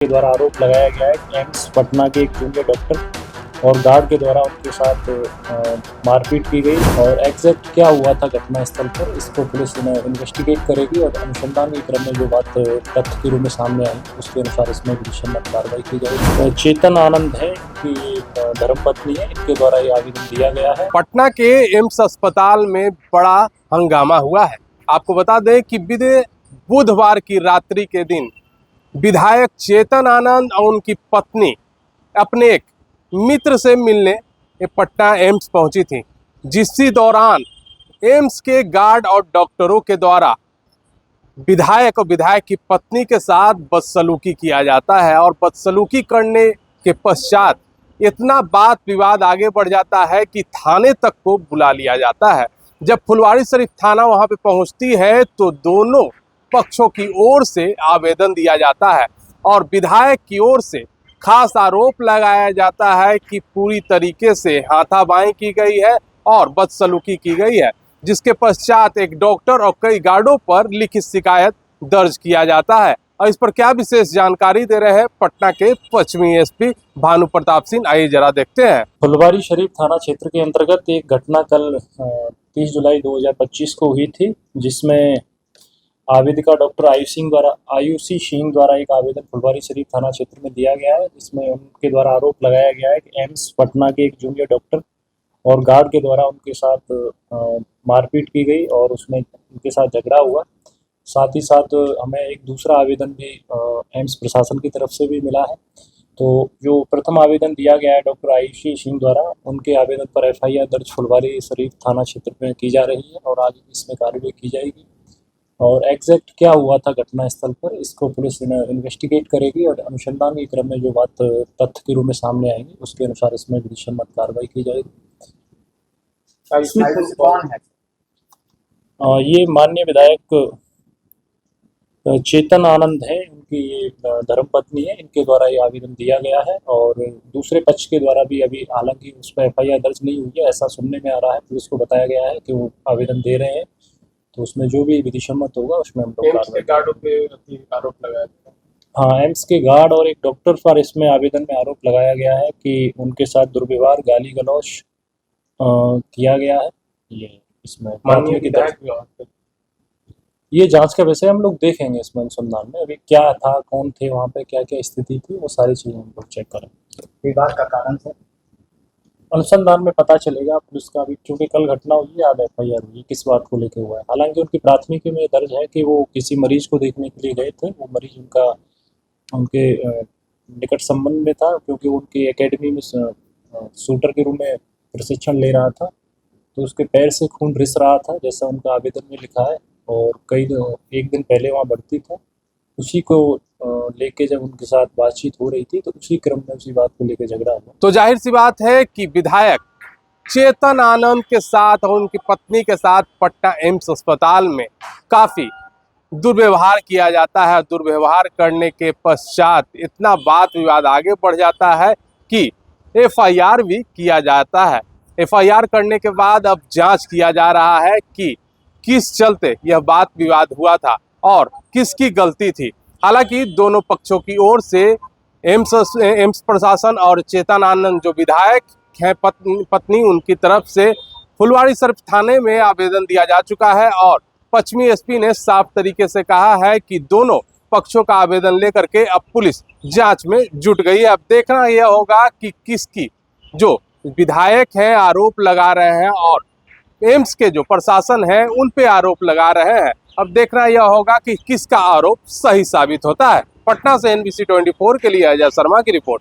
के द्वारा आरोप लगाया गया है कि एम्स पटना के एक जूनियर डॉक्टर और गार्ड के द्वारा उनके साथ मारपीट की गई और एग्जैक्ट क्या हुआ था घटना स्थल पर, इसको पुलिस इन्वेस्टिगेट करेगी और अनुसंधान के क्रम में जो बात तथ्य के रूप में सामने आई उसके अनुसार इसमें विधिसम्मत कार्रवाई की जाएगी। चेतन आनंद है, इनकी धर्मपत्नी है, इनके द्वारा ये आवेदन दिया गया है। पटना के एम्स अस्पताल में बड़ा हंगामा हुआ है। आपको बता दें कि बीते बुधवार की रात्रि के दिन विधायक चेतन आनंद और उनकी पत्नी अपने एक मित्र से मिलने पटना एम्स पहुंची थी, जिसी दौरान एम्स के गार्ड और डॉक्टरों के द्वारा विधायक और विधायक की पत्नी के साथ बदसलूकी किया जाता है और बदसलूकी करने के पश्चात इतना बात विवाद आगे बढ़ जाता है कि थाने तक को बुला लिया जाता है। जब फुलवारीशरीफ थाना वहां पे पहुंचती है तो दोनों पक्षों की ओर से आवेदन दिया जाता है और विधायक की ओर से खास आरोप लगाया जाता है कि पूरी तरीके से हाथापाई की गई है और बदसलूकी की गई है, जिसके पश्चात एक डॉक्टर और कई गार्डों पर लिखित शिकायत दर्ज किया जाता है। और इस पर क्या विशेष जानकारी दे रहे हैं पटना के पश्चिमी एसपी भानु प्रताप सिंह, आइए जरा देखते हैं। फुलवारीशरीफ थाना क्षेत्र के अंतर्गत एक घटना कल 30 जुलाई 2025 को हुई थी, जिसमें आवेदिका डॉक्टर आयुषी सिंह द्वारा एक आवेदन फुलवारीशरीफ थाना क्षेत्र में दिया गया है, जिसमें उनके द्वारा आरोप लगाया गया है कि एम्स पटना के एक जूनियर डॉक्टर और गार्ड के द्वारा उनके साथ मारपीट की गई और उसमें उनके साथ झगड़ा हुआ। साथ ही साथ हमें एक दूसरा आवेदन भी एम्स प्रशासन की तरफ से भी मिला है। तो जो प्रथम आवेदन दिया गया है डॉक्टर आयुषी सिंह द्वारा, उनके आवेदन पर FIR दर्ज फुलवारीशरीफ थाना क्षेत्र में की जा रही है और आगे इसमें कार्रवाई की जाएगी। और एग्जैक्ट क्या हुआ था घटना स्थल पर, इसको पुलिस इन्वेस्टिगेट करेगी और अनुसंधान के क्रम में जो बात तथ्य के रूप में सामने आएंगी उसके अनुसार इसमें विधिसम्मत कार्रवाई की जाएगी। कौन है? ये माननीय विधायक चेतन आनंद है, उनकी ये धर्मपत्नी है, इनके द्वारा ये आवेदन दिया गया है और दूसरे पक्ष के द्वारा भी अभी हालांकि उस पर FIR दर्ज नहीं हुई है, ऐसा सुनने में आ रहा है। पुलिस को बताया गया है कि वो आवेदन दे रहे हैं, तो उसमें जो भी विधिसम्मत होगा उसमें हम लोग गार्डों पे आरोप लगाया गया। हाँ, एम्स के गार्ड और एक डॉक्टर पर इसमें आवेदन में आरोप लगाया गया है कि उनके साथ दुर्व्यवहार, गाली गलौज किया गया है। ये इसमें माननीय विधायक ये जांच का विषय हम लोग देखेंगे इसमें अनुसंधान में। अभी क्या था, कौन थे वहाँ पे, क्या क्या स्थिति थी, वो सारी चीजें हम लोग चेक करेंगे। विवाद का कारण है अनुसंधान में पता चलेगा पुलिस का। अभी चूंकि कल घटना हुई है, आज FIR हुई, किस बात को लेकर हुआ है। हालांकि उनकी प्राथमिकी में दर्ज है कि वो किसी मरीज को देखने के लिए गए थे। वो मरीज उनके निकट संबंध में था, क्योंकि उनकी एकेडमी में शूटर के रूप में प्रशिक्षण ले रहा था, तो उसके पैर से खून रिस रहा था, जैसा उनका आवेदन में लिखा है। और एक दिन पहले वहाँ भर्ती था, उसी को लेके जब उनके साथ बातचीत हो रही थी तो उसी क्रम में उसी बात को लेकर झगड़ा हुआ। तो जाहिर सी बात है कि विधायक चेतन आनंद के साथ और उनकी पत्नी के साथ पटना एम्स अस्पताल में काफी दुर्व्यवहार किया जाता है। दुर्व्यवहार करने के पश्चात इतना बात विवाद आगे बढ़ जाता है कि FIR भी किया जाता है। FIR करने के बाद अब जांच किया जा रहा है कि किस चलते यह बात विवाद हुआ था और किसकी गलती थी। हालांकि दोनों पक्षों की ओर से एम्स प्रशासन और चेतन आनंद जो विधायक हैं पत्नी उनकी तरफ से फुलवारीशरीफ थाने में आवेदन दिया जा चुका है और पश्चिमी SP ने साफ तरीके से कहा है कि दोनों पक्षों का आवेदन लेकर के अब पुलिस जांच में जुट गई है। अब देखना यह होगा कि किसकी जो विधायक हैं आरोप लगा रहे हैं और एम्स के जो प्रशासन है उन पे आरोप लगा रहे हैं। अब देखना यह होगा कि किसका आरोप सही साबित होता है। पटना से NBC 24 के लिए अजय शर्मा की रिपोर्ट।